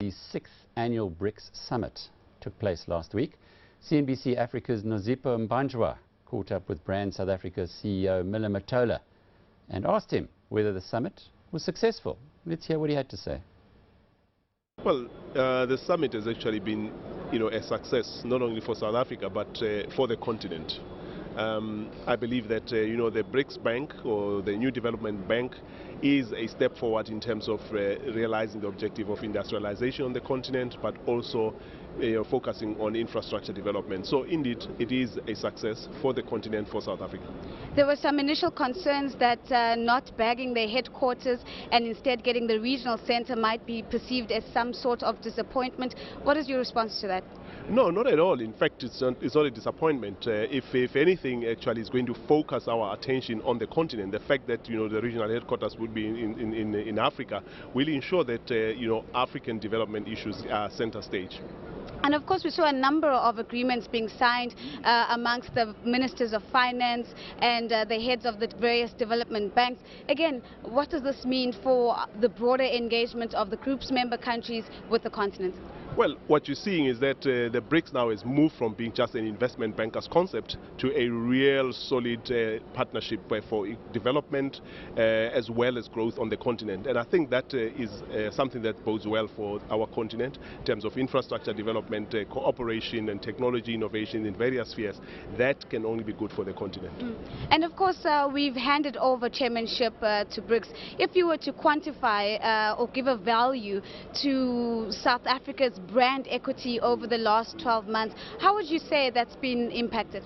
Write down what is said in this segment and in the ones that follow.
The 6th annual BRICS summit took place last week. CNBC Africa's Nozipho Mbanjwa caught up with Brand South Africa's CEO Matola and asked him whether the summit was successful. Let's hear what he had to say. Well, the summit has actually been, a success not only for South Africa but for the continent. I believe that the BRICS Bank, or the New Development Bank, is a step forward in terms of realizing the objective of industrialization on the continent, but also focusing on infrastructure development. So indeed, it is a success for the continent, for South Africa. There were some initial concerns that not bagging their headquarters and instead getting the regional center might be perceived as some sort of disappointment. What is your response to that? No, not at all. In fact, it's not a disappointment. If anything, actually, is going to focus our attention on the continent. The fact that the regional headquarters would be in Africa will ensure that African development issues are center stage. And of course, we saw a number of agreements being signed amongst the ministers of finance and the heads of the various development banks. Again, what does this mean for the broader engagement of the group's member countries with the continent? Well, what you're seeing is that the BRICS now has moved from being just an investment bankers concept to a real solid partnership for development as well as growth on the continent. And I think that is something that bodes well for our continent in terms of infrastructure development, cooperation and technology innovation in various spheres. That can only be good for the continent. And of course, we've handed over chairmanship to BRICS. If you were to quantify or give a value to South Africa's brand equity over the last 12 months, how would you say that's been impacted?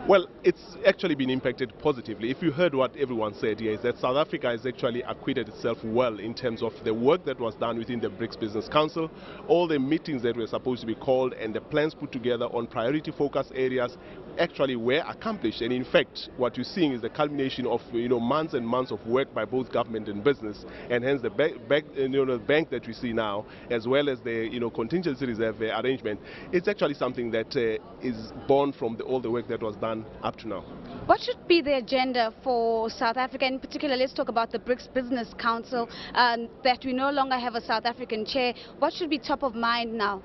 Well, it's actually been impacted positively. If you heard what everyone said here, is that South Africa has actually acquitted itself well in terms of the work that was done within the BRICS Business Council, all the meetings that were supposed to be called and the plans put together on priority focus areas actually were accomplished. And in fact, what you're seeing is the culmination of months and months of work by both government and business, and hence the bank that we see now, as well as the contingency reserve arrangement. It's actually something that is born from all the work that was done up to now. What should be the agenda for South Africa? In particular, let's talk about the BRICS Business Council, that we no longer have a South African chair. What should be top of mind now?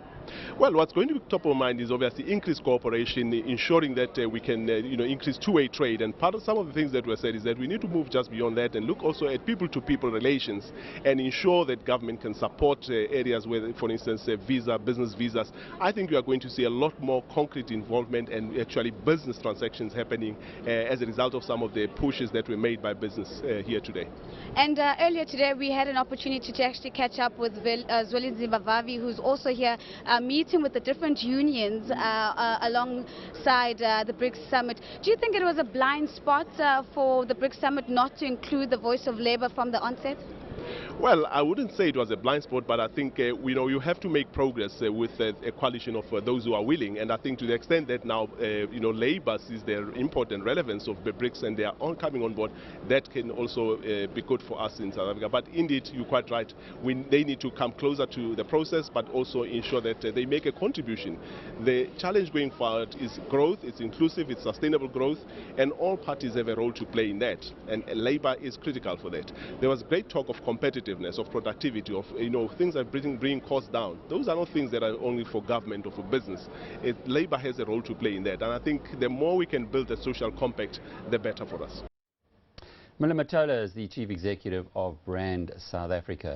Well, what's going to be top of mind is obviously increased cooperation, ensuring that we can increase two-way trade. And part of some of the things that were said is that we need to move just beyond that and look also at people-to-people relations and ensure that government can support areas where, for instance, business visas. I think we are going to see a lot more concrete involvement and actually business transactions happening as a result of some of the pushes that were made by business here today. And earlier today, we had an opportunity to actually catch up with Zweli, who's also here meeting with the different unions alongside the BRICS summit. Do you think it was a blind spot for the BRICS summit not to include the voice of labor from the onset? Well, I wouldn't say it was a blind spot, but I think you have to make progress with a coalition of those who are willing. And I think to the extent that now labor sees their important relevance of the BRICS and they are coming on board, that can also be good for us in South Africa. But indeed, you're quite right. They need to come closer to the process, but also ensure that they make a contribution. The challenge going forward is growth. It's inclusive, it's sustainable growth, and all parties have a role to play in that. And labor is critical for that. There was great talk of competitiveness, of productivity, of things that bring costs down. Those are not things that are only for government or for business. Labor has a role to play in that, and I think the more we can build a social compact, the better for us. Matola is the Chief Executive of Brand South Africa.